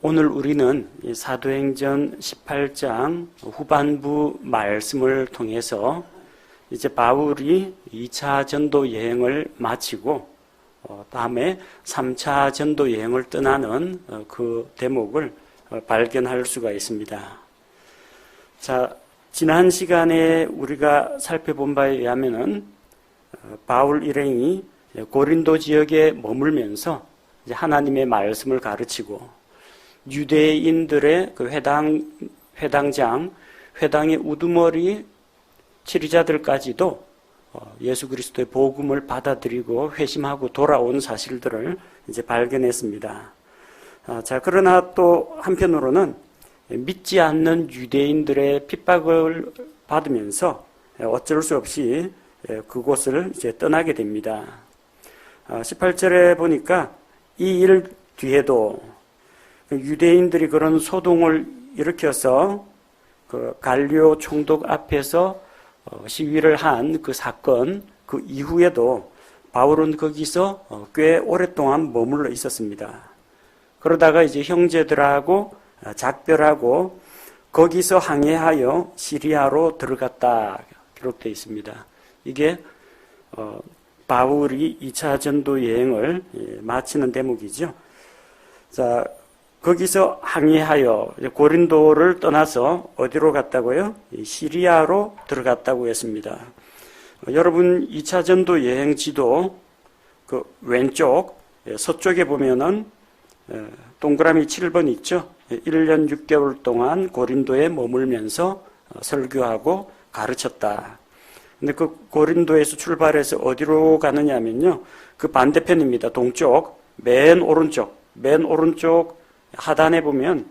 오늘 우리는 사도행전 18장 후반부 말씀을 통해서 이제 바울이 2차 전도 여행을 마치고 다음에 3차 전도 여행을 떠나는 그 대목을 발견할 수가 있습니다. 자, 지난 시간에 우리가 살펴본 바에 의하면은 바울 일행이 고린도 지역에 머물면서 이제 하나님의 말씀을 가르치고 유대인들의 그 회당장, 회당의 우두머리 치리자들까지도 예수 그리스도의 복음을 받아들이고 회심하고 돌아온 사실들을 이제 발견했습니다. 자, 그러나 또 한편으로는 믿지 않는 유대인들의 핍박을 받으면서 어쩔 수 없이 그곳을 이제 떠나게 됩니다. 18절에 보니까 이 일 뒤에도 유대인들이 그런 소동을 일으켜서 그 갈리오 총독 앞에서 시위를 한 그 사건, 그 이후에도 바울은 거기서 꽤 오랫동안 머물러 있었습니다. 그러다가 이제 형제들하고 작별하고 거기서 항해하여 시리아로 들어갔다 기록되어 있습니다. 이게 바울이 2차 전도 여행을 마치는 대목이죠. 자, 거기서 항해하여 고린도를 떠나서 어디로 갔다고요? 시리아로 들어갔다고 했습니다. 여러분 2차 전도 여행지도 그 왼쪽 서쪽에 보면은 동그라미 7번 있죠. 1년 6개월 동안 고린도에 머물면서 설교하고 가르쳤다. 근데 그 고린도에서 출발해서 어디로 가느냐면요. 그 반대편입니다. 동쪽 맨 오른쪽 하단에 보면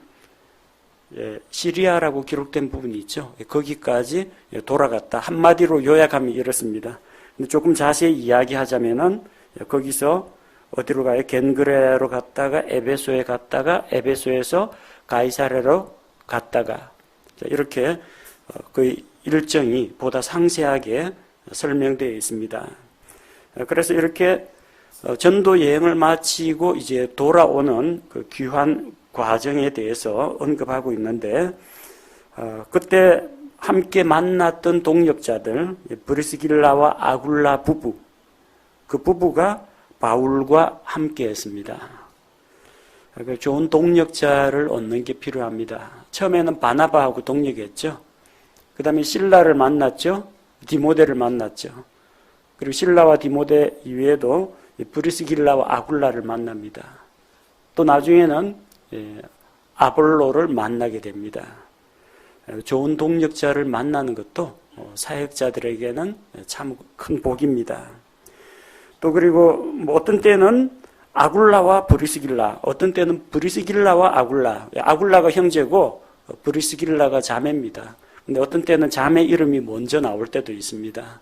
시리아라고 기록된 부분이 있죠. 거기까지 돌아갔다. 한마디로 요약하면 이렇습니다. 근데 조금 자세히 이야기하자면은 거기서 어디로 가요? 겐그레아로 갔다가 에베소에 갔다가 에베소에서 가이사레로 갔다가 이렇게 그 일정이 보다 상세하게 설명되어 있습니다. 그래서 이렇게 전도 여행을 마치고 이제 돌아오는 그 귀환 과정에 대해서 언급하고 있는데, 그때 함께 만났던 동역자들, 브리스길라와 아굴라 부부, 그 부부가 바울과 함께 했습니다. 좋은 동역자를 얻는 게 필요합니다. 처음에는 바나바하고 동역했죠. 그 다음에 실라를 만났죠. 디모데를 만났죠. 그리고 실라와 디모데 이외에도 브리스길라와 아굴라를 만납니다. 또 나중에는 아볼로를 만나게 됩니다. 좋은 동역자를 만나는 것도 사역자들에게는 참 큰 복입니다. 또 그리고 뭐 어떤 때는 아굴라와 브리스길라, 어떤 때는 브리스길라와 아굴라가 형제고 브리스길라가 자매입니다. 근데 어떤 때는 자매 이름이 먼저 나올 때도 있습니다.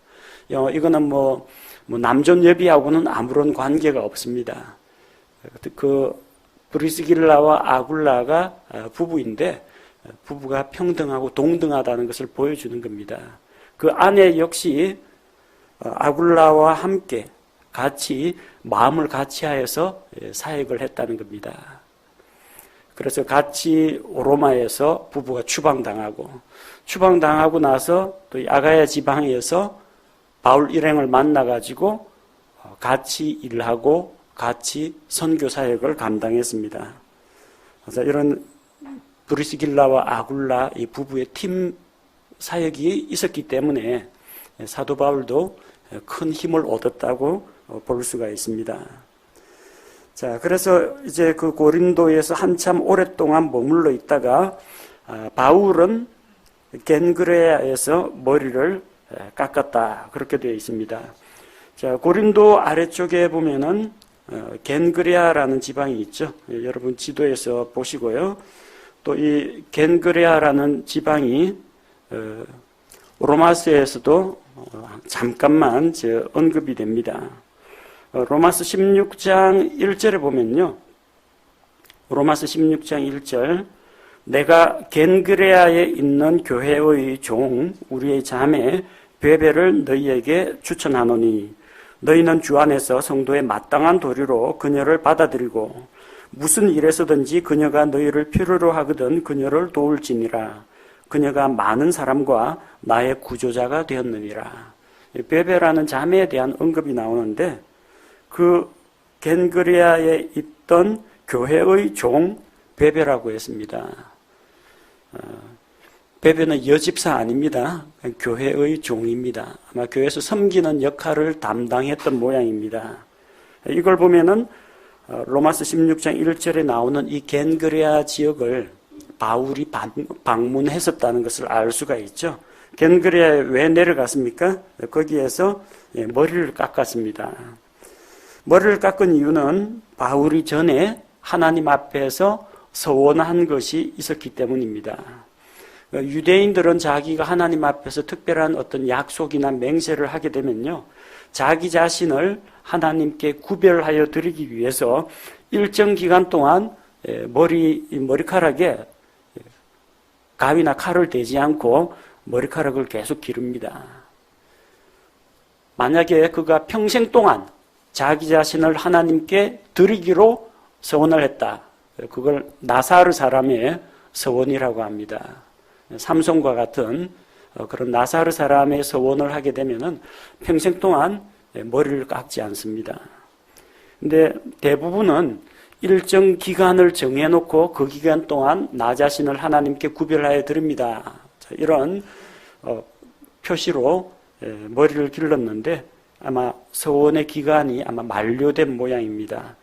이거는 뭐 남존여비하고는 아무런 관계가 없습니다. 그 브리스길라와 아굴라가 부부인데 부부가 평등하고 동등하다는 것을 보여주는 겁니다. 그 아내 역시 아굴라와 함께 같이 마음을 같이 하여서 사역을 했다는 겁니다. 그래서 같이 로마에서 부부가 추방당하고 나서 또 아가야 지방에서 바울 일행을 만나가지고 같이 일하고 같이 선교 사역을 감당했습니다. 그래서 이런 브리스길라와 아굴라 이 부부의 팀 사역이 있었기 때문에 사도 바울도 큰 힘을 얻었다고 볼 수가 있습니다. 자, 그래서 이제 그 고린도에서 한참 오랫동안 머물러 있다가 바울은 겐그레아에서 머리를 깎았다. 그렇게 되어 있습니다. 자, 고린도 아래쪽에 보면은 겐그레아라는 지방이 있죠. 여러분 지도에서 보시고요. 또 이 겐그레아라는 지방이 로마서에서도 잠깐만 언급이 됩니다. 로마서 16장 1절에 보면요. 로마서 16장 1절 내가 겐그레아에 있는 교회의 종 우리의 자매 베베를 너희에게 추천하노니 너희는 주 안에서 성도의 마땅한 도리로 그녀를 받아들이고 무슨 일에서든지 그녀가 너희를 필요로 하거든 그녀를 도울지니라. 그녀가 많은 사람과 나의 구조자가 되었느니라. 베베라는 자매에 대한 언급이 나오는데 그 겐그레아에 있던 교회의 종 베베라고 했습니다. 베베는 여집사 아닙니다. 교회의 종입니다. 아마 교회에서 섬기는 역할을 담당했던 모양입니다. 이걸 보면은 로마서 16장 1절에 나오는 이 겐그레아 지역을 바울이 방문했었다는 것을 알 수가 있죠. 겐그레아에 왜 내려갔습니까? 거기에서 머리를 깎았습니다. 머리를 깎은 이유는 바울이 전에 하나님 앞에서 서원한 것이 있었기 때문입니다. 유대인들은 자기가 하나님 앞에서 특별한 어떤 약속이나 맹세를 하게 되면요, 자기 자신을 하나님께 구별하여 드리기 위해서 일정 기간 동안 머리카락에 가위나 칼을 대지 않고 머리카락을 계속 기릅니다. 만약에 그가 평생 동안 자기 자신을 하나님께 드리기로 서원을 했다. 그걸 나사르 사람의 서원이라고 합니다. 삼손과 같은 그런 나사르 사람의 서원을 하게 되면은 평생 동안 머리를 깎지 않습니다. 근데 대부분은 일정 기간을 정해놓고 그 기간 동안 나 자신을 하나님께 구별하여 드립니다. 이런 표시로 머리를 길렀는데 아마 서원의 기간이 아마 만료된 모양입니다.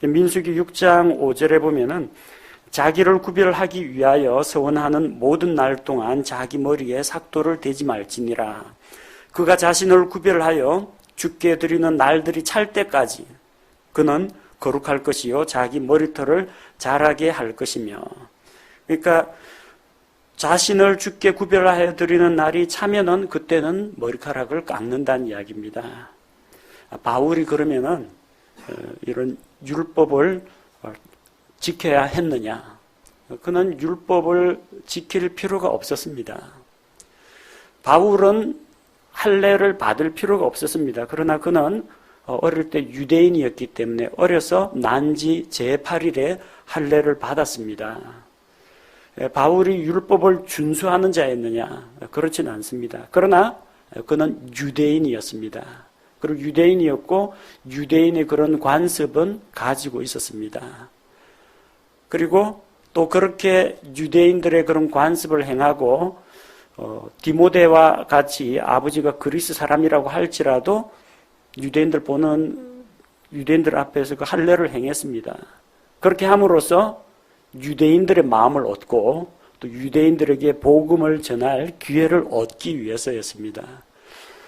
민수기 6장 5절에 보면은 자기를 구별하기 위하여 서원하는 모든 날 동안 자기 머리에 삭도를 대지 말지니라. 그가 자신을 구별하여 주께 드리는 날들이 찰 때까지 그는 거룩할 것이요 자기 머리털을 자라게 할 것이며. 그러니까 자신을 주께 구별하여 드리는 날이 차면은 그때는 머리카락을 깎는다는 이야기입니다. 바울이 그러면은 이런 율법을 지켜야 했느냐? 그는 율법을 지킬 필요가 없었습니다. 바울은 할례를 받을 필요가 없었습니다. 그러나 그는 어릴 때 유대인이었기 때문에 어려서 난지 제8일에 할례를 받았습니다. 바울이 율법을 준수하는 자였느냐? 그렇지는 않습니다. 그러나 그는 유대인이었습니다. 그리고 유대인이었고 유대인의 그런 관습은 가지고 있었습니다. 그리고 또 그렇게 유대인들의 그런 관습을 행하고 디모데와 같이 아버지가 그리스 사람이라고 할지라도 유대인들 앞에서 그 할례를 행했습니다. 그렇게 함으로써 유대인들의 마음을 얻고 또 유대인들에게 복음을 전할 기회를 얻기 위해서였습니다.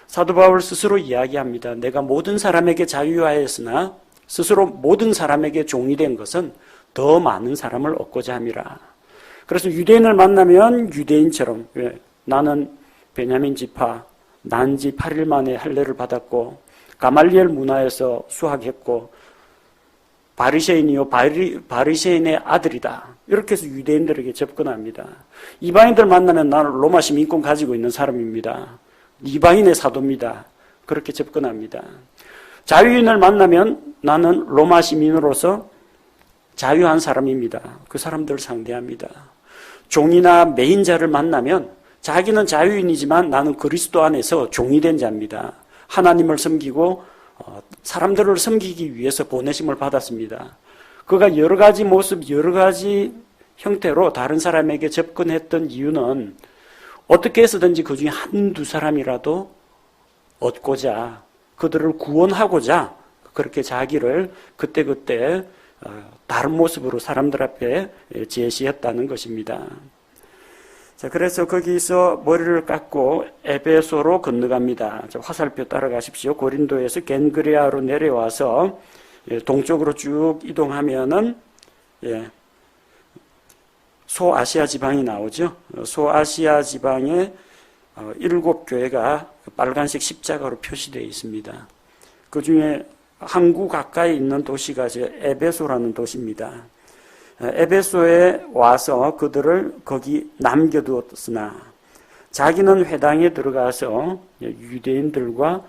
사도 바울 스스로 이야기합니다. 내가 모든 사람에게 자유하였으나 스스로 모든 사람에게 종이 된 것은 더 많은 사람을 얻고자 함이라. 그래서 유대인을 만나면 유대인처럼 나는 베냐민 지파 난지 8일 만에 할례를 받았고 가말리엘 문화에서 수학했고 바리새인이요 바리새인의 아들이다. 이렇게 해서 유대인들에게 접근합니다. 이방인들 만나면 나는 로마 시민권 가지고 있는 사람입니다. 이방인의 사도입니다. 그렇게 접근합니다. 자유인을 만나면 나는 로마 시민으로서 자유한 사람입니다. 그 사람들을 상대합니다. 종이나 매인자를 만나면 자기는 자유인이지만 나는 그리스도 안에서 종이 된 자입니다. 하나님을 섬기고 사람들을 섬기기 위해서 보내심을 받았습니다. 그가 여러 가지 모습, 여러 가지 형태로 다른 사람에게 접근했던 이유는 어떻게 해서든지 그 중에 한두 사람이라도 얻고자, 그들을 구원하고자 그렇게 자기를 그때그때 다른 모습으로 사람들 앞에 제시했다는 것입니다. 자, 그래서 거기서 머리를 깎고 에베소로 건너갑니다. 화살표 따라가십시오. 고린도에서 겐그레아로 내려와서 동쪽으로 쭉 이동하면은 소아시아 지방이 나오죠. 소아시아 지방에 7교회가 빨간색 십자가로 표시되어 있습니다. 그 중에 항구 가까이 있는 도시가 에베소라는 도시입니다. 에베소에 와서 그들을 거기 남겨두었으나 자기는 회당에 들어가서 유대인들과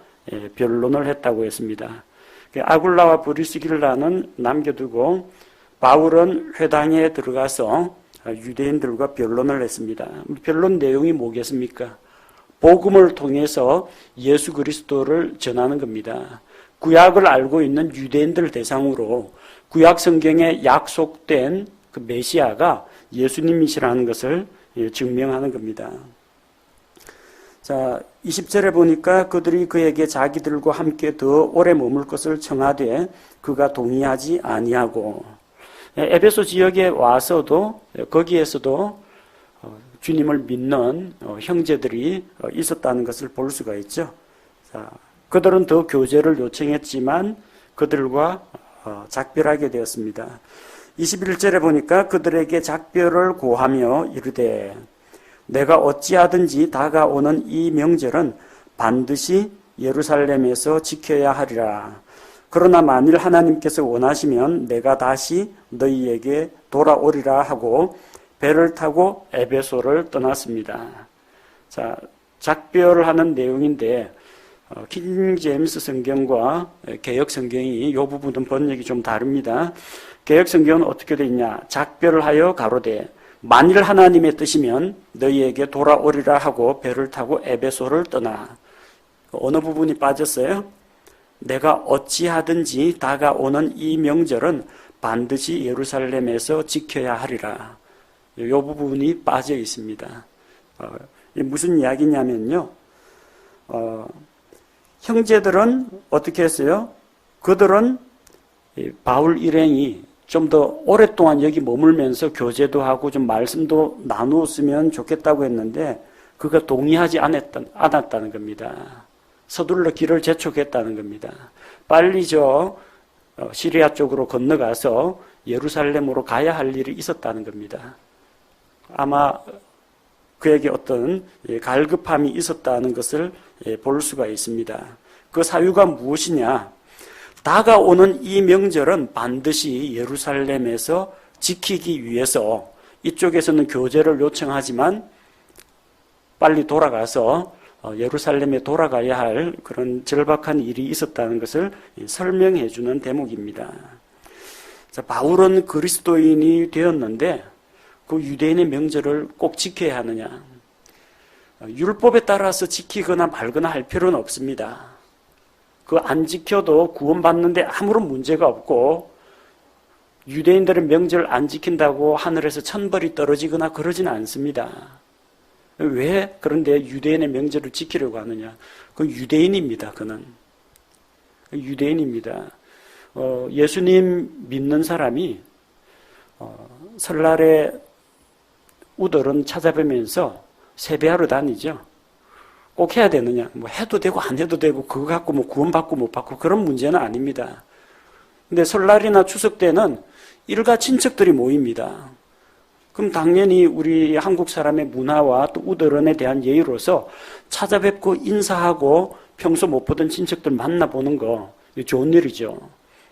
변론을 했다고 했습니다. 아굴라와 브리스길라는 남겨두고 바울은 회당에 들어가서 유대인들과 변론을 했습니다. 변론 내용이 뭐겠습니까? 복음을 통해서 예수 그리스도를 전하는 겁니다. 구약을 알고 있는 유대인들 대상으로 구약 성경에 약속된 그 메시아가 예수님이시라는 것을 증명하는 겁니다. 자, 20절에 보니까 그들이 그에게 자기들과 함께 더 오래 머물 것을 청하되 그가 동의하지 아니하고, 에베소 지역에 와서도 거기에서도 주님을 믿는 형제들이 있었다는 것을 볼 수가 있죠. 자, 그들은 더 교제를 요청했지만 그들과 작별하게 되었습니다. 21절에 보니까 그들에게 작별을 고하며 이르되 내가 어찌하든지 다가오는 이 명절은 반드시 예루살렘에서 지켜야 하리라. 그러나 만일 하나님께서 원하시면 내가 다시 너희에게 돌아오리라 하고 배를 타고 에베소를 떠났습니다. 자, 작별을 하는 내용인데 킹 제임스 성경과 개역 성경이 이 부분은 번역이 좀 다릅니다. 개역 성경은 어떻게 되어 있냐? 작별을 하여 가로되 만일 하나님의 뜻이면 너희에게 돌아오리라 하고 배를 타고 에베소를 떠나. 어느 부분이 빠졌어요? 내가 어찌하든지 다가오는 이 명절은 반드시 예루살렘에서 지켜야 하리라. 이 부분이 빠져 있습니다. 무슨 이야기냐면요. 형제들은 어떻게 했어요? 그들은 바울 일행이 좀 더 오랫동안 여기 머물면서 교제도 하고 좀 말씀도 나누었으면 좋겠다고 했는데 그가 동의하지 않았다는 겁니다. 서둘러 길을 재촉했다는 겁니다. 빨리 시리아 쪽으로 건너가서 예루살렘으로 가야 할 일이 있었다는 겁니다. 아마 그에게 어떤 갈급함이 있었다는 것을 볼 수가 있습니다. 그 사유가 무엇이냐? 다가오는 이 명절은 반드시 예루살렘에서 지키기 위해서 이쪽에서는 교제를 요청하지만 빨리 돌아가서 예루살렘에 돌아가야 할 그런 절박한 일이 있었다는 것을 설명해 주는 대목입니다. 자, 바울은 그리스도인이 되었는데 그 유대인의 명절을 꼭 지켜야 하느냐? 율법에 따라서 지키거나 말거나 할 필요는 없습니다. 그 안 지켜도 구원받는데 아무런 문제가 없고 유대인들의 명절 안 지킨다고 하늘에서 천벌이 떨어지거나 그러지는 않습니다. 왜 그런데 유대인의 명절을 지키려고 하느냐? 그 유대인입니다. 그는 유대인입니다. 예수님 믿는 사람이 설날에 우들은 찾아뵈면서 세배하러 다니죠. 꼭 해야 되느냐? 뭐 해도 되고 안 해도 되고 그거 갖고 뭐 구원받고 못 받고 그런 문제는 아닙니다. 근데 설날이나 추석 때는 일가 친척들이 모입니다. 그럼 당연히 우리 한국 사람의 문화와 또 우들은에 대한 예의로서 찾아뵙고 인사하고 평소 못 보던 친척들 만나보는 거 좋은 일이죠.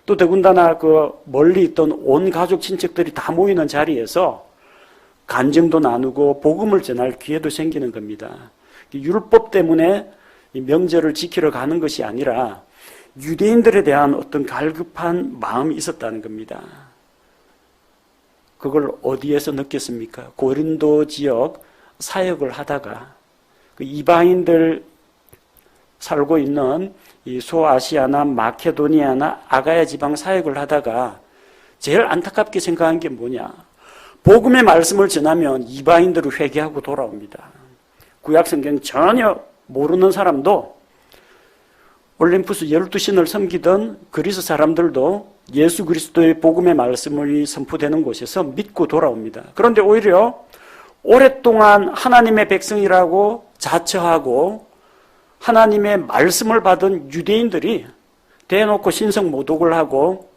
또 더군다나 그 멀리 있던 온 가족 친척들이 다 모이는 자리에서 간증도 나누고 복음을 전할 기회도 생기는 겁니다. 율법 때문에 명절을 지키러 가는 것이 아니라 유대인들에 대한 어떤 갈급한 마음이 있었다는 겁니다. 그걸 어디에서 느꼈습니까? 고린도 지역 사역을 하다가 그 이방인들 살고 있는 이 소아시아나 마케도니아나 아가야 지방 사역을 하다가 제일 안타깝게 생각한 게 뭐냐? 복음의 말씀을 전하면 이방인들을 회개하고 돌아옵니다. 구약성경 전혀 모르는 사람도 올림푸스 12신을 섬기던 그리스 사람들도 예수 그리스도의 복음의 말씀이 선포되는 곳에서 믿고 돌아옵니다. 그런데 오히려 오랫동안 하나님의 백성이라고 자처하고 하나님의 말씀을 받은 유대인들이 대놓고 신성 모독을 하고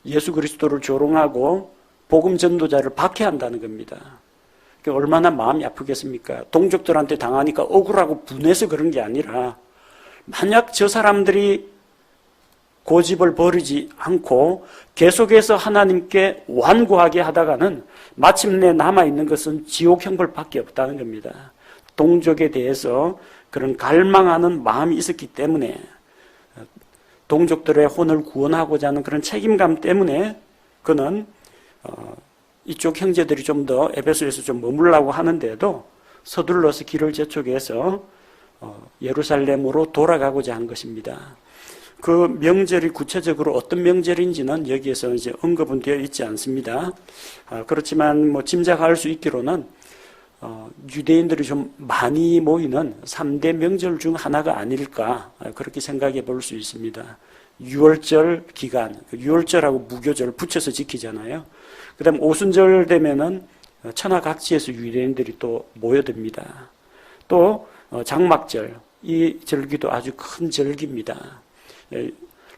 예수 그리스도를 조롱하고 복음 전도자를 박해한다는 겁니다. 얼마나 마음이 아프겠습니까? 동족들한테 당하니까 억울하고 분해서 그런 게 아니라 만약 저 사람들이 고집을 버리지 않고 계속해서 하나님께 완고하게 하다가는 마침내 남아있는 것은 지옥 형벌밖에 없다는 겁니다. 동족에 대해서 그런 갈망하는 마음이 있었기 때문에 동족들의 혼을 구원하고자 하는 그런 책임감 때문에 그는 이쪽 형제들이 좀 더 에베소에서 좀 머물라고 하는데도 서둘러서 길을 재촉해서 예루살렘으로 돌아가고자 한 것입니다. 그 명절이 구체적으로 어떤 명절인지는 여기에서 이제 언급은 되어 있지 않습니다. 그렇지만 뭐 짐작할 수 있기로는 유대인들이 좀 많이 모이는 3대 명절 중 하나가 아닐까 그렇게 생각해 볼 수 있습니다. 유월절 기간, 유월절하고 무교절 붙여서 지키잖아요. 그 다음 오순절 되면은 천하각지에서 유대인들이 또 모여듭니다. 또 장막절, 이 절기도 아주 큰 절기입니다.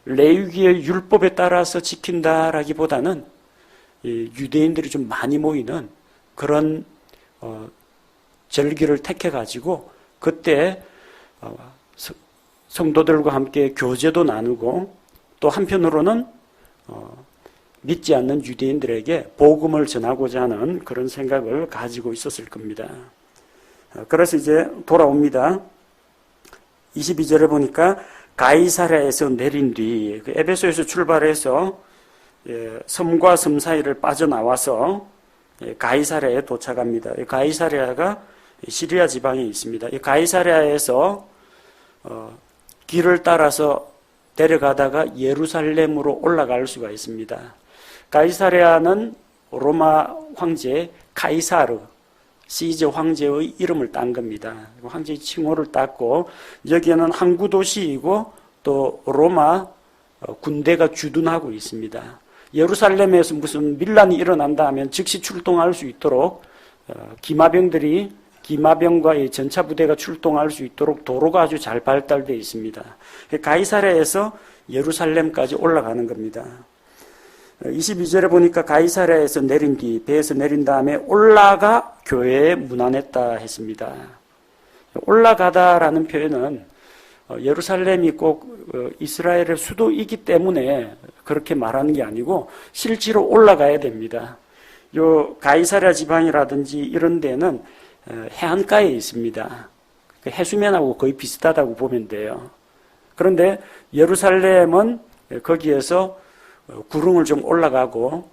레위기의 율법에 따라서 지킨다라기보다는 유대인들이 좀 많이 모이는 그런 절기를 택해가지고 그때 성도들과 함께 교제도 나누고 또 한편으로는 믿지 않는 유대인들에게 복음을 전하고자 하는 그런 생각을 가지고 있었을 겁니다. 그래서 이제 돌아옵니다. 22절에 보니까 가이사랴에서 내린 뒤 에베소에서 출발해서 섬과 섬 사이를 빠져나와서 가이사랴에 도착합니다. 가이사랴가 시리아 지방에 있습니다. 이 가이사랴에서 길을 따라서 데려가다가 예루살렘으로 올라갈 수가 있습니다. 가이사랴는 로마 황제 카이사르 시저 황제의 이름을 딴 겁니다. 황제의 칭호를 땄고 여기에는 항구 도시이고 또 로마 군대가 주둔하고 있습니다. 예루살렘에서 무슨 밀란이 일어난다 하면 즉시 출동할 수 있도록 기마병과 이 전차 부대가 출동할 수 있도록 도로가 아주 잘 발달되어 있습니다. 가이사랴에서 예루살렘까지 올라가는 겁니다. 22절에 보니까 가이사랴에서 내린 뒤 배에서 내린 다음에 올라가 교회에 문안했다 했습니다. 올라가다라는 표현은 예루살렘이 꼭 이스라엘의 수도이기 때문에 그렇게 말하는 게 아니고 실제로 올라가야 됩니다. 요 가이사랴 지방이라든지 이런 데는 해안가에 있습니다. 해수면하고 거의 비슷하다고 보면 돼요. 그런데 예루살렘은 거기에서 구릉을 좀 올라가고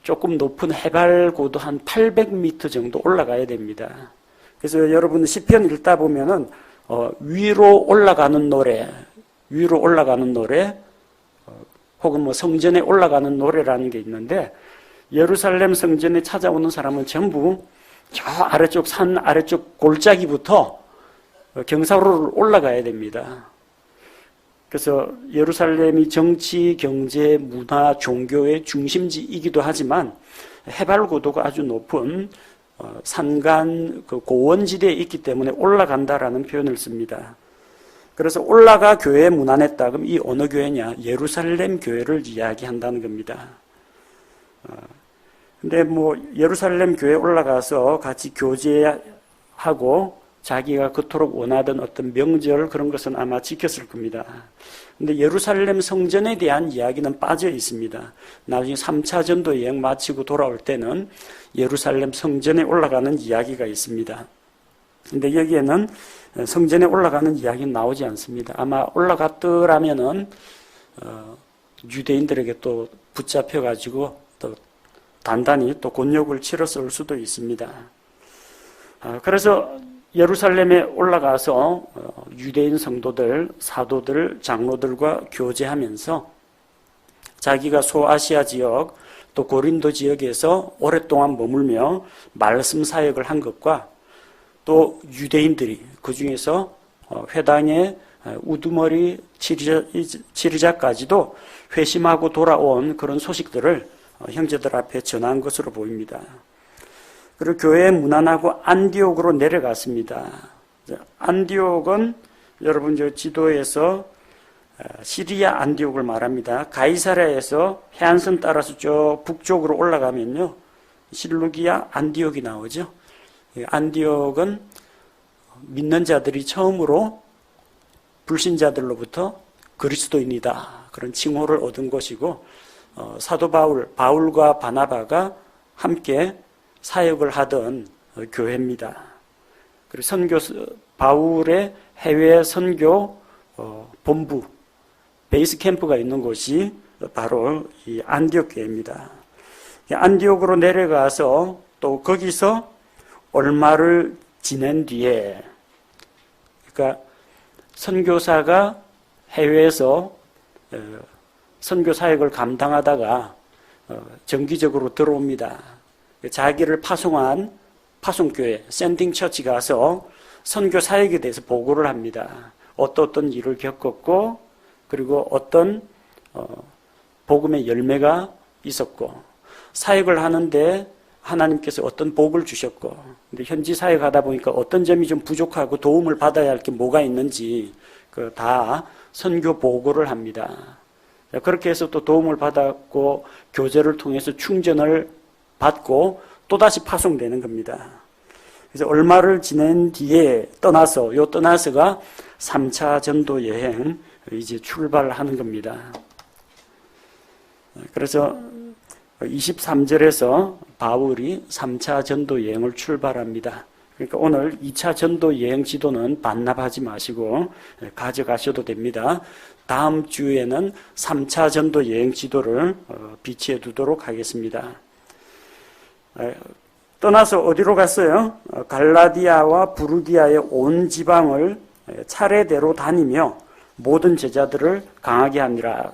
조금 높은 해발고도 한 800m 정도 올라가야 됩니다. 그래서 여러분 시편 읽다 보면은 위로 올라가는 노래 혹은 뭐 성전에 올라가는 노래라는 게 있는데 예루살렘 성전에 찾아오는 사람은 전부 저 아래쪽 산 아래쪽 골짜기부터 경사로를 올라가야 됩니다. 그래서 예루살렘이 정치, 경제, 문화, 종교의 중심지이기도 하지만 해발 고도가 아주 높은 산간 고원지대에 있기 때문에 올라간다라는 표현을 씁니다. 그래서 올라가 교회에 문안했다. 그럼 이 어느 교회냐? 예루살렘 교회를 이야기한다는 겁니다. 근데 뭐 예루살렘 교회에 올라가서 같이 교제하고 자기가 그토록 원하던 어떤 명절 그런 것은 아마 지켰을 겁니다. 근데 예루살렘 성전에 대한 이야기는 빠져 있습니다. 나중에 3차 전도 여행 마치고 돌아올 때는 예루살렘 성전에 올라가는 이야기가 있습니다. 근데 여기에는 성전에 올라가는 이야기는 나오지 않습니다. 아마 올라갔더라면은 유대인들에게 또 붙잡혀가지고 또 단단히 또 곤욕을 치렀을 수도 있습니다. 그래서 예루살렘에 올라가서 유대인 성도들, 사도들, 장로들과 교제하면서 자기가 소아시아 지역 또 고린도 지역에서 오랫동안 머물며 말씀 사역을 한 것과 또 유대인들이 그 중에서 회당의 우두머리 치리자까지도 회심하고 돌아온 그런 소식들을 형제들 앞에 전한 것으로 보입니다. 그리고 교회에 문안하고 안디옥으로 내려갔습니다. 안디옥은 여러분 저 지도에서 시리아 안디옥을 말합니다. 가이사랴에서 해안선 따라서 저 북쪽으로 올라가면요, 실루기아 안디옥이 나오죠. 안디옥은 믿는 자들이 처음으로 불신자들로부터 그리스도인이다 그런 칭호를 얻은 곳이고, 사도 바울과 바나바가 함께 사역을 하던 교회입니다. 그리고 바울의 해외 선교 본부 베이스 캠프가 있는 곳이 바로 이 안디옥 교회입니다. 안디옥으로 내려가서 또 거기서 얼마를 지낸 뒤에, 그러니까 선교사가 해외에서 선교 사역을 감당하다가 정기적으로 들어옵니다. 자기를 파송한 파송교회 샌딩 처치 가서 선교 사역에 대해서 보고를 합니다. 어떤 일을 겪었고, 그리고 어떤 복음의 열매가 있었고, 사역을 하는데 하나님께서 어떤 복을 주셨고, 근데 현지 사역하다 보니까 어떤 점이 좀 부족하고 도움을 받아야 할 게 뭐가 있는지 다 선교 보고를 합니다. 그렇게 해서 또 도움을 받았고 교제를 통해서 충전을 받고 또다시 파송되는 겁니다. 그래서 얼마를 지낸 뒤에 떠나서가 3차 전도 여행 이제 출발하는 겁니다. 그래서 23절에서 바울이 3차 전도 여행을 출발합니다. 그러니까 오늘 2차 전도 여행 지도는 반납하지 마시고 가져가셔도 됩니다. 다음 주에는 3차 전도 여행 지도를 비치해 두도록 하겠습니다. 떠나서 어디로 갔어요? 갈라디아와 부르기아의 온 지방을 차례대로 다니며 모든 제자들을 강하게 하니라.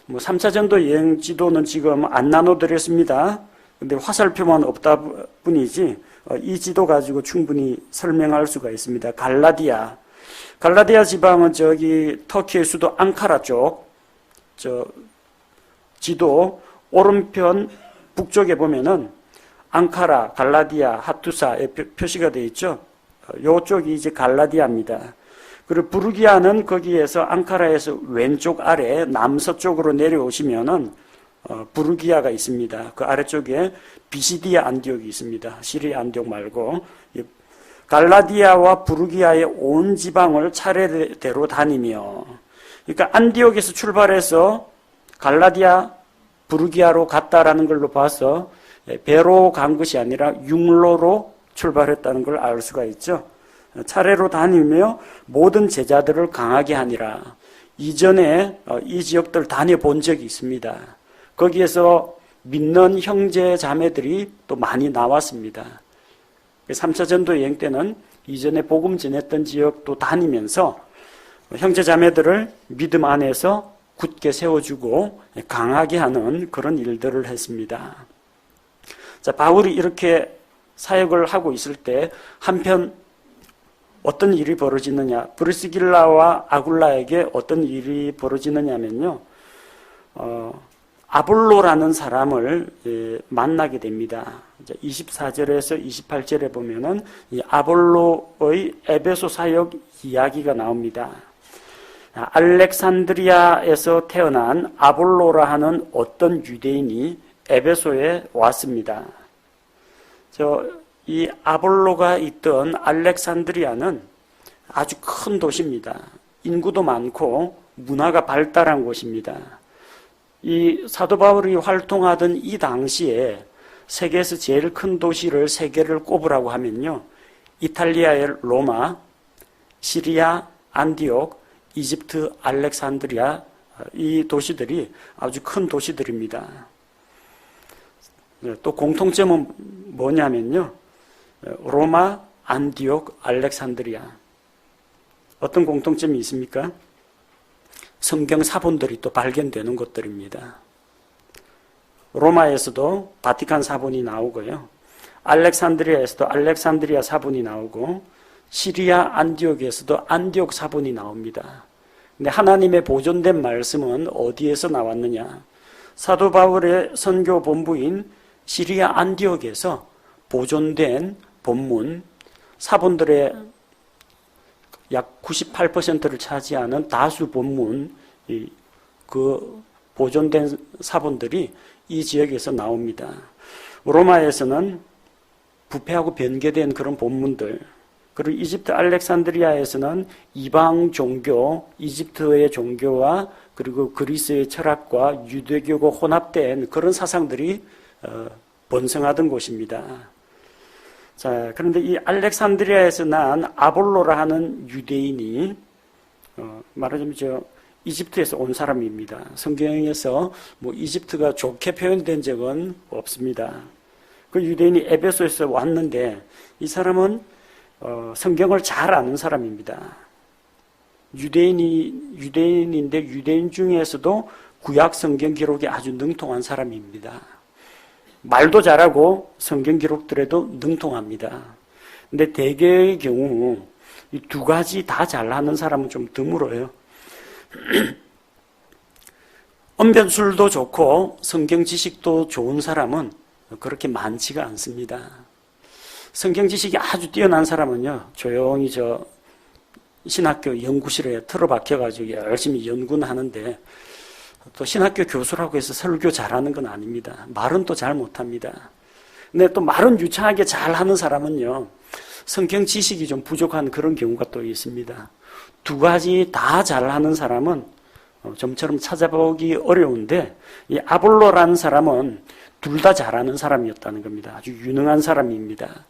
3차 전도 여행 지도는 지금 안 나눠드렸습니다. 근데 화살표만 없다 뿐이지 이 지도 가지고 충분히 설명할 수가 있습니다. 갈라디아 지방은 저기 터키의 수도 앙카라 쪽, 지도 오른편 북쪽에 보면은 앙카라, 갈라디아, 하투사에 표시가 되어 있죠. 요쪽이 이제 갈라디아입니다. 그리고 부르기아는 거기에서 앙카라에서 왼쪽 아래 남서쪽으로 내려오시면은 부르기아가 있습니다. 그 아래쪽에 비시디아 안디옥이 있습니다. 시리아 안디옥 말고. 갈라디아와 부르기아의 온 지방을 차례대로 다니며, 그러니까 안디옥에서 출발해서 갈라디아, 부르기아로 갔다라는 걸로 봐서 배로 간 것이 아니라 육로로 출발했다는 걸 알 수가 있죠. 차례로 다니며 모든 제자들을 강하게 하니라. 이전에 이 지역들 다녀본 적이 있습니다. 거기에서 믿는 형제 자매들이 또 많이 나왔습니다. 3차 전도 여행 때는 이전에 복음 전했던 지역도 다니면서 형제 자매들을 믿음 안에서 굳게 세워주고 강하게 하는 그런 일들을 했습니다. 자, 바울이 이렇게 사역을 하고 있을 때 한편 어떤 일이 벌어지느냐, 브리스길라와 아굴라에게 어떤 일이 벌어지느냐면요, 아볼로라는 사람을 만나게 됩니다. 24절에서 28절에 보면은 이 아볼로의 에베소 사역 이야기가 나옵니다. 알렉산드리아에서 태어난 아볼로라 하는 어떤 유대인이 에베소에 왔습니다. 이 아볼로가 있던 알렉산드리아는 아주 큰 도시입니다. 인구도 많고 문화가 발달한 곳입니다. 이 사도 바울이 활동하던 이 당시에 세계에서 제일 큰 도시를 세 개를 꼽으라고 하면요, 이탈리아의 로마, 시리아 안디옥, 이집트 알렉산드리아, 이 도시들이 아주 큰 도시들입니다. 또 공통점은 뭐냐면요, 로마, 안디옥, 알렉산드리아. 어떤 공통점이 있습니까? 성경 사본들이 또 발견되는 곳들입니다. 로마에서도 바티칸 사본이 나오고요, 알렉산드리아에서도 알렉산드리아 사본이 나오고, 시리아 안디옥에서도 안디옥 사본이 나옵니다. 근데 하나님의 보존된 말씀은 어디에서 나왔느냐? 사도 바울의 선교 본부인 시리아 안디옥에서 보존된 본문, 사본들의 약 98%를 차지하는 다수 본문, 그 보존된 사본들이 이 지역에서 나옵니다. 로마에서는 부패하고 변개된 그런 본문들, 그리고 이집트 알렉산드리아에서는 이방 종교, 이집트의 종교와 그리고 그리스의 철학과 유대교가 혼합된 그런 사상들이 번성하던 곳입니다. 자, 그런데 이 알렉산드리아에서 난 아볼로라 하는 유대인이 말하자면 이집트에서 온 사람입니다. 성경에서 뭐 이집트가 좋게 표현된 적은 없습니다. 그 유대인이 에베소에서 왔는데 이 사람은 성경을 잘 아는 사람입니다. 유대인인데 유대인 중에서도 구약 성경 기록에 아주 능통한 사람입니다. 말도 잘하고 성경 기록들에도 능통합니다. 근데 대개의 경우 이 두 가지 다 잘하는 사람은 좀 드물어요. 언변술도 좋고 성경 지식도 좋은 사람은 그렇게 많지가 않습니다. 성경 지식이 아주 뛰어난 사람은요, 조용히 신학교 연구실에 틀어박혀가지고 열심히 연구는 하는데 또 신학교 교수라고 해서 설교 잘하는 건 아닙니다. 말은 또 잘 못합니다. 근데 또 말은 유창하게 잘하는 사람은요, 성경 지식이 좀 부족한 그런 경우가 또 있습니다. 두 가지 다 잘하는 사람은 좀처럼 찾아보기 어려운데 이 아볼로라는 사람은 둘 다 잘하는 사람이었다는 겁니다. 아주 유능한 사람입니다.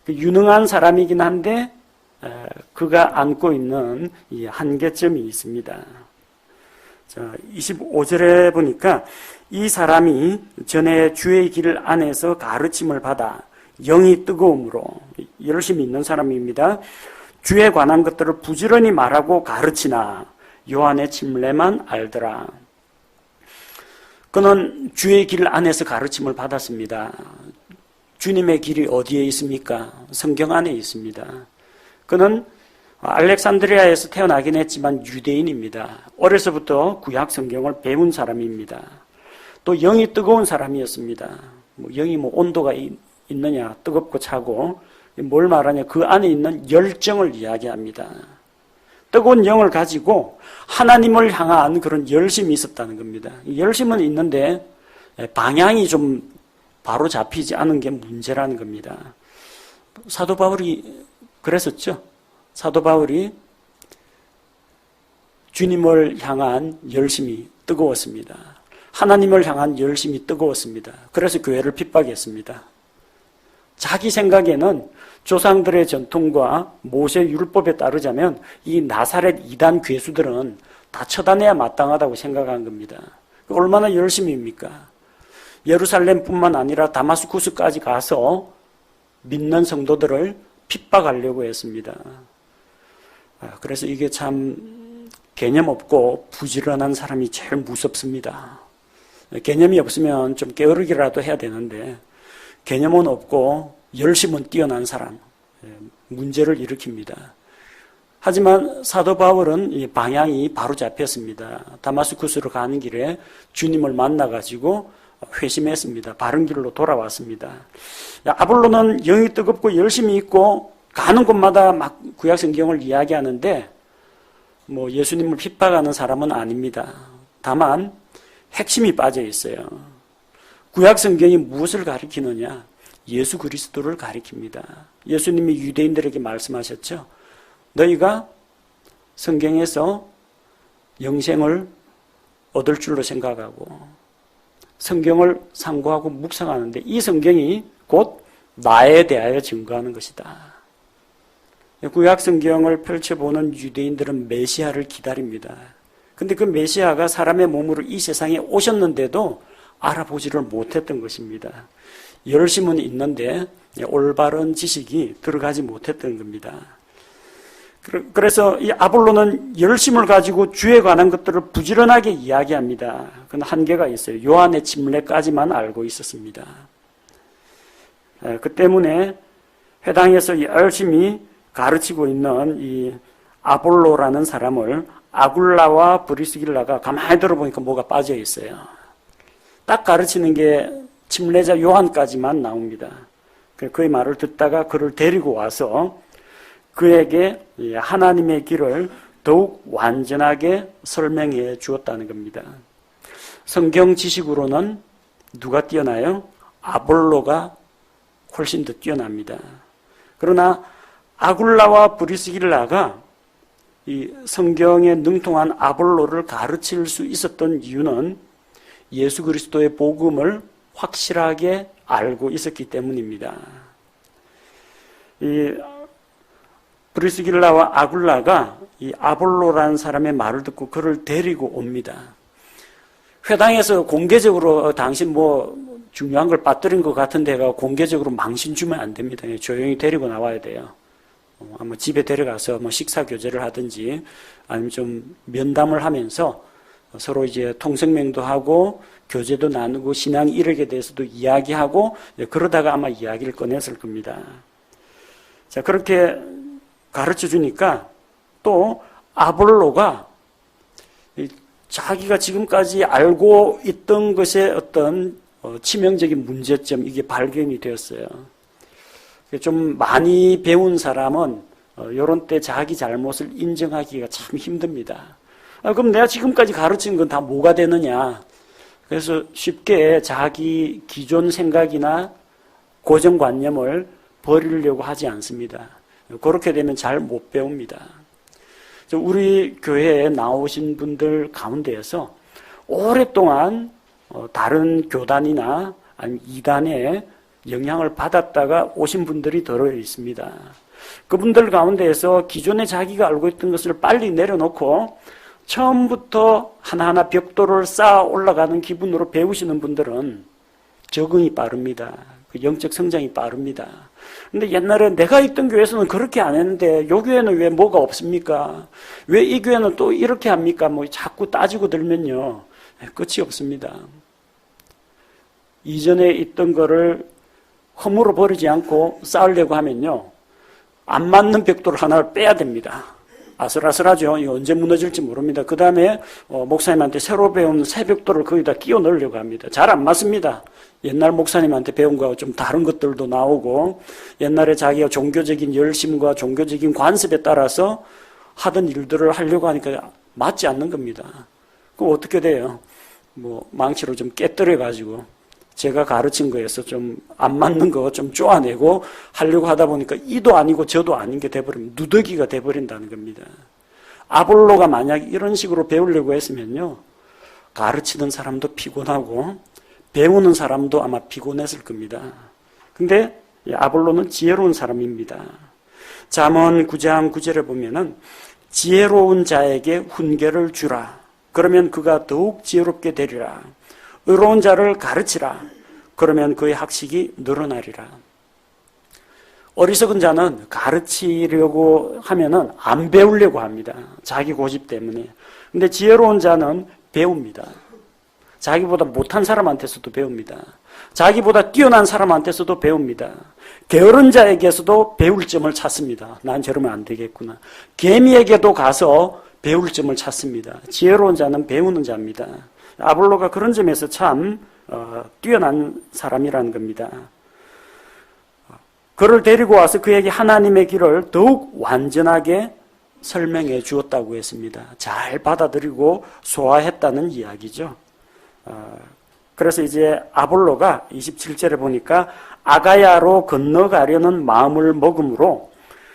유능한 사람이긴 한데 그가 안고 있는 이 한계점이 있습니다. 자, 25절에 보니까 이 사람이 전에 주의 길 안에서 가르침을 받아 영이 뜨거움으로 열심히 있는 사람입니다. 주에 관한 것들을 부지런히 말하고 가르치나 요한의 침례만 알더라. 그는 주의 길 안에서 가르침을 받았습니다. 주님의 길이 어디에 있습니까? 성경 안에 있습니다. 그는 알렉산드리아에서 태어나긴 했지만 유대인입니다. 어려서부터 구약 성경을 배운 사람입니다. 또 영이 뜨거운 사람이었습니다. 영이 온도가 있느냐, 뜨겁고 차고, 뭘 말하냐, 그 안에 있는 열정을 이야기합니다. 뜨거운 영을 가지고 하나님을 향한 그런 열심이 있었다는 겁니다. 열심은 있는데 방향이 좀 바로 잡히지 않은 게 문제라는 겁니다. 사도 바울이 그랬었죠. 사도 바울이 주님을 향한 열심이 뜨거웠습니다. 하나님을 향한 열심이 뜨거웠습니다. 그래서 교회를 핍박했습니다. 자기 생각에는 조상들의 전통과 모세 율법에 따르자면 이 나사렛 이단 괴수들은 다 처단해야 마땅하다고 생각한 겁니다. 얼마나 열심입니까? 예루살렘뿐만 아니라 다마스쿠스까지 가서 믿는 성도들을 핍박하려고 했습니다. 그래서 이게 참 개념 없고 부지런한 사람이 제일 무섭습니다. 개념이 없으면 좀 게으르기라도 해야 되는데 개념은 없고 열심은 뛰어난 사람, 문제를 일으킵니다. 하지만 사도 바울은 이 방향이 바로 잡혔습니다. 다마스쿠스로 가는 길에 주님을 만나가지고 회심했습니다. 바른 길로 돌아왔습니다. 아볼로는 영이 뜨겁고 열심히 있고 가는 곳마다 막 구약 성경을 이야기하는데 예수님을 핍박하는 사람은 아닙니다. 다만 핵심이 빠져 있어요. 구약 성경이 무엇을 가리키느냐? 예수 그리스도를 가리킵니다. 예수님이 유대인들에게 말씀하셨죠. 너희가 성경에서 영생을 얻을 줄로 생각하고 성경을 상고하고 묵상하는데 이 성경이 곧 나에 대하여 증거하는 것이다. 구약 성경을 펼쳐보는 유대인들은 메시아를 기다립니다. 근데 그 메시아가 사람의 몸으로 이 세상에 오셨는데도 알아보지를 못했던 것입니다. 열심은 있는데 올바른 지식이 들어가지 못했던 겁니다. 그래서 이 아볼로는 열심을 가지고 주에 관한 것들을 부지런하게 이야기합니다. 그건 한계가 있어요. 요한의 침례까지만 알고 있었습니다. 그 때문에 회당에서 열심히 가르치고 있는 이 아볼로라는 사람을 아굴라와 브리스길라가 가만히 들어보니까 뭐가 빠져 있어요. 딱 가르치는 게 침례자 요한까지만 나옵니다. 그의 말을 듣다가 그를 데리고 와서 그에게 하나님의 길을 더욱 완전하게 설명해 주었다는 겁니다. 성경 지식으로는 누가 뛰어나요? 아볼로가 훨씬 더 뛰어납니다. 그러나 아굴라와 브리스길라가 이 성경에 능통한 아볼로를 가르칠 수 있었던 이유는 예수 그리스도의 복음을 확실하게 알고 있었기 때문입니다. 이 브리스길라와 아굴라가 이 아볼로라는 사람의 말을 듣고 그를 데리고 옵니다. 회당에서 공개적으로 당신 중요한 걸 빠뜨린 것 같은 데가 공개적으로 망신 주면 안 됩니다. 조용히 데리고 나와야 돼요. 아마 집에 데려가서 식사 교제를 하든지 아니면 좀 면담을 하면서 서로 이제 통성명도 하고 교제도 나누고 신앙 이력에 대해서도 이야기하고 그러다가 아마 이야기를 꺼냈을 겁니다. 자, 그렇게 가르쳐 주니까 또 아볼로가 자기가 지금까지 알고 있던 것의 어떤 치명적인 문제점, 이게 발견이 되었어요. 좀 많이 배운 사람은 이런 때 자기 잘못을 인정하기가 참 힘듭니다. 그럼 내가 지금까지 가르친 건 다 뭐가 되느냐? 그래서 쉽게 자기 기존 생각이나 고정관념을 버리려고 하지 않습니다. 그렇게 되면 잘 못 배웁니다. 우리 교회에 나오신 분들 가운데에서 오랫동안 다른 교단이나 아니면 이단에 영향을 받았다가 오신 분들이 들어 있습니다. 그분들 가운데에서 기존에 자기가 알고 있던 것을 빨리 내려놓고 처음부터 하나하나 벽돌을 쌓아 올라가는 기분으로 배우시는 분들은 적응이 빠릅니다. 영적 성장이 빠릅니다. 근데 옛날에 내가 있던 교회에서는 그렇게 안 했는데 이 교회는 왜 뭐가 없습니까? 왜 이 교회는 또 이렇게 합니까? 자꾸 따지고 들면요, 끝이 없습니다. 이전에 있던 거를 허물어 버리지 않고 쌓으려고 하면요, 안 맞는 벽돌 하나를 빼야 됩니다. 아슬아슬하죠. 이거 언제 무너질지 모릅니다. 그 다음에 목사님한테 새로 배운 새 벽돌을 거기다 끼워 넣으려고 합니다. 잘 안 맞습니다. 옛날 목사님한테 배운 거하고 좀 다른 것들도 나오고, 옛날에 자기가 종교적인 열심과 종교적인 관습에 따라서 하던 일들을 하려고 하니까 맞지 않는 겁니다. 그럼 어떻게 돼요? 망치로 좀 깨뜨려가지고 제가 가르친 거에서 좀 안 맞는 거 좀 쪼아내고 하려고 하다 보니까 이도 아니고 저도 아닌 게 돼버리면 누더기가 돼버린다는 겁니다. 아볼로가 만약 이런 식으로 배우려고 했으면요, 가르치는 사람도 피곤하고 배우는 사람도 아마 피곤했을 겁니다. 근데 아볼로는 지혜로운 사람입니다. 잠언 9장 9절에 보면은 지혜로운 자에게 훈계를 주라. 그러면 그가 더욱 지혜롭게 되리라. 의로운 자를 가르치라. 그러면 그의 학식이 늘어나리라. 어리석은 자는 가르치려고 하면은 안 배우려고 합니다. 자기 고집 때문에. 근데 지혜로운 자는 배웁니다. 자기보다 못한 사람한테서도 배웁니다. 자기보다 뛰어난 사람한테서도 배웁니다. 게으른 자에게서도 배울 점을 찾습니다. 난 저러면 안 되겠구나. 개미에게도 가서 배울 점을 찾습니다. 지혜로운 자는 배우는 자입니다. 아볼로가 그런 점에서 참 뛰어난 사람이라는 겁니다. 그를 데리고 와서 그에게 하나님의 길을 더욱 완전하게 설명해 주었다고 했습니다. 잘 받아들이고 소화했다는 이야기죠. 그래서 이제 아볼로가 27절에 보니까 아가야로 건너가려는 마음을 먹음으로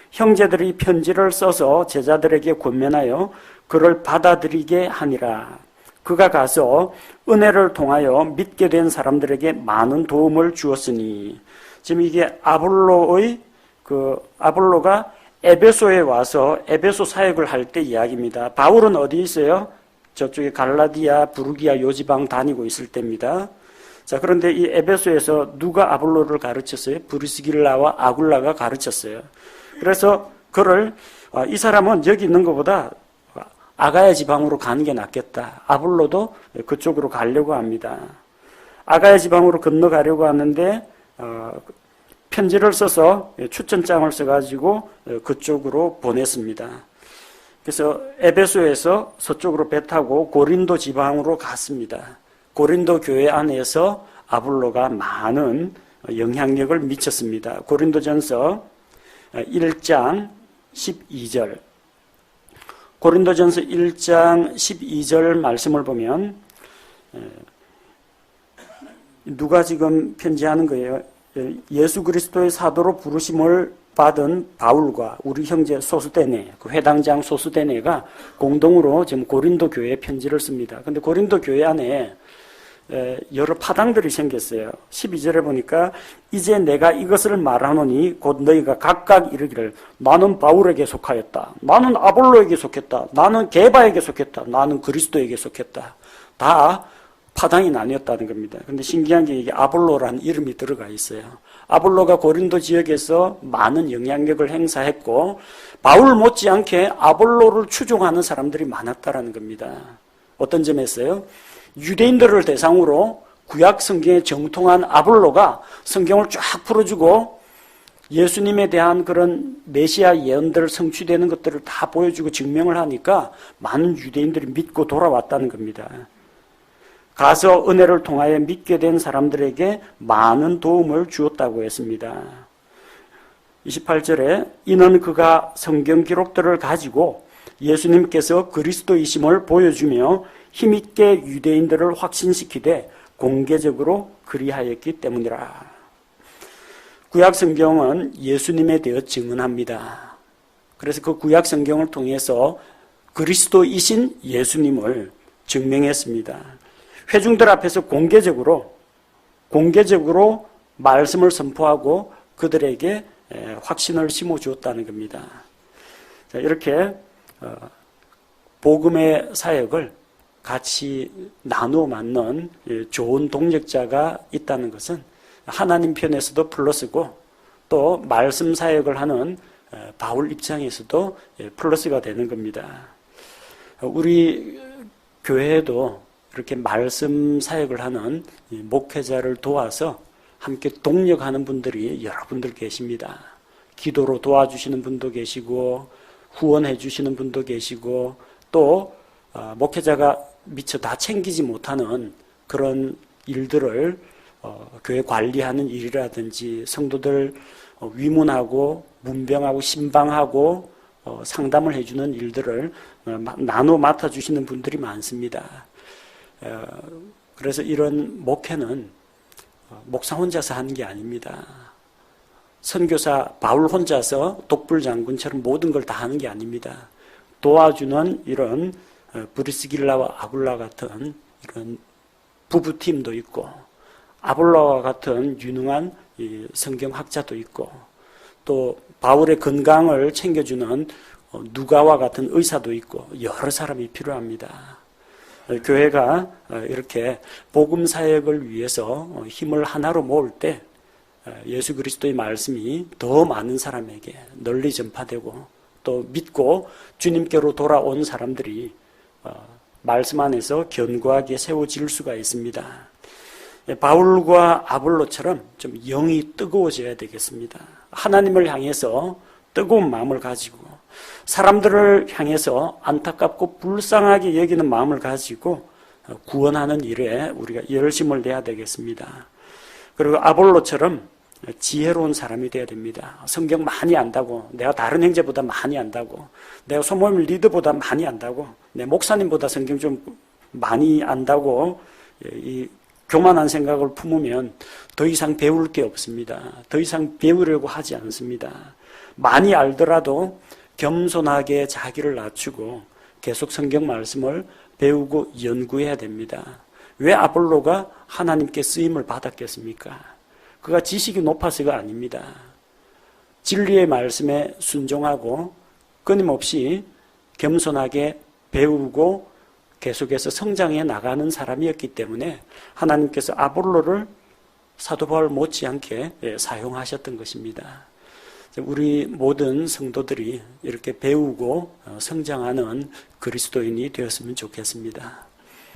형제들이 편지를 써서 제자들에게 권면하여 그를 받아들이게 하니라. 그가 가서 은혜를 통하여 믿게 된 사람들에게 많은 도움을 주었으니, 지금 이게 아볼로가 에베소에 와서 에베소 사역을 할 때 이야기입니다. 바울은 어디 있어요? 저쪽에 갈라디아, 부르기아 요지방 다니고 있을 때입니다. 자, 그런데 이 에베소에서 누가 아볼로를 가르쳤어요? 브리스길라와 아굴라가 가르쳤어요. 그래서 이 사람은 여기 있는 것보다 아가야 지방으로 가는 게 낫겠다. 아볼로도 그쪽으로 가려고 합니다. 아가야 지방으로 건너가려고 하는데 편지를 써서 추천장을 써가지고 그쪽으로 보냈습니다. 그래서 에베소에서 서쪽으로 배 타고 고린도 지방으로 갔습니다. 고린도 교회 안에서 아볼로가 많은 영향력을 미쳤습니다. 고린도전서 1장 12절. 고린도전서 1장 12절 말씀을 보면 누가 지금 편지하는 거예요? 예수 그리스도의 사도로 부르심을 받은 바울과 우리 형제 소수대네, 그 회당장 소수대네가 공동으로 지금 고린도 교회에 편지를 씁니다. 근데 고린도 교회 안에 여러 파당들이 생겼어요. 12절에 보니까 이제 내가 이것을 말하노니 곧 너희가 각각 이르기를 나는 바울에게 속하였다. 나는 아볼로에게 속했다. 나는 게바에게 속했다. 나는 그리스도에게 속했다. 다 파당이 나뉘었다는 겁니다. 근데 신기한 게 이게 아볼로라는 이름이 들어가 있어요. 아볼로가 고린도 지역에서 많은 영향력을 행사했고 바울 못지않게 아볼로를 추종하는 사람들이 많았다라는 겁니다. 어떤 점에서요? 유대인들을 대상으로 구약 성경에 정통한 아볼로가 성경을 쫙 풀어주고 예수님에 대한 그런 메시아 예언들 성취되는 것들을 다 보여주고 증명을 하니까 많은 유대인들이 믿고 돌아왔다는 겁니다. 가서 은혜를 통하여 믿게 된 사람들에게 많은 도움을 주었다고 했습니다. 28절에 이는 그가 성경 기록들을 가지고 예수님께서 그리스도이심을 보여주며 힘있게 유대인들을 확신시키되 공개적으로 그리하였기 때문이라. 구약 성경은 예수님에 대해 증언합니다. 그래서 그 구약 성경을 통해서 그리스도이신 예수님을 증명했습니다. 회중들 앞에서 공개적으로 말씀을 선포하고 그들에게 확신을 심어주었다는 겁니다. 자, 이렇게 복음의 사역을 같이 나누어 맞는 좋은 동력자가 있다는 것은 하나님 편에서도 플러스고 또 말씀 사역을 하는 바울 입장에서도 플러스가 되는 겁니다. 우리 교회에도 이렇게 말씀 사역을 하는 목회자를 도와서 함께 동력하는 분들이 여러분들 계십니다. 기도로 도와주시는 분도 계시고 후원해 주시는 분도 계시고 또 목회자가 미처 다 챙기지 못하는 그런 일들을 교회 관리하는 일이라든지 성도들 위문하고 문병하고 신방하고 상담을 해주는 일들을 나눠 맡아주시는 분들이 많습니다. 그래서 이런 목회는 목사 혼자서 하는 게 아닙니다. 선교사 바울 혼자서 독불장군처럼 모든 걸 다 하는 게 아닙니다. 도와주는 이런 브리스길라와 아굴라 같은 이런 부부팀도 있고 아볼라와 같은 유능한 성경학자도 있고 또 바울의 건강을 챙겨주는 누가와 같은 의사도 있고 여러 사람이 필요합니다. 교회가 이렇게 복음 사역을 위해서 힘을 하나로 모을 때 예수 그리스도의 말씀이 더 많은 사람에게 널리 전파되고 또 믿고 주님께로 돌아온 사람들이 말씀 안에서 견고하게 세워질 수가 있습니다. 바울과 아볼로처럼 좀 영이 뜨거워져야 되겠습니다. 하나님을 향해서 뜨거운 마음을 가지고 사람들을 향해서 안타깝고 불쌍하게 여기는 마음을 가지고 구원하는 일에 우리가 열심을 내야 되겠습니다. 그리고 아볼로처럼 지혜로운 사람이 되어야 됩니다. 성경 많이 안다고, 내가 다른 형제보다 많이 안다고, 내가 소모임 리더보다 많이 안다고, 내 목사님보다 성경 좀 많이 안다고 이 교만한 생각을 품으면 더 이상 배울 게 없습니다. 더 이상 배우려고 하지 않습니다. 많이 알더라도 겸손하게 자기를 낮추고 계속 성경 말씀을 배우고 연구해야 됩니다. 왜 아볼로가 하나님께 쓰임을 받았겠습니까? 그가 지식이 높아서가 아닙니다. 진리의 말씀에 순종하고 끊임없이 겸손하게 배우고 계속해서 성장해 나가는 사람이었기 때문에 하나님께서 아볼로를 사도 바울 못지않게 사용하셨던 것입니다. 우리 모든 성도들이 이렇게 배우고 성장하는 그리스도인이 되었으면 좋겠습니다.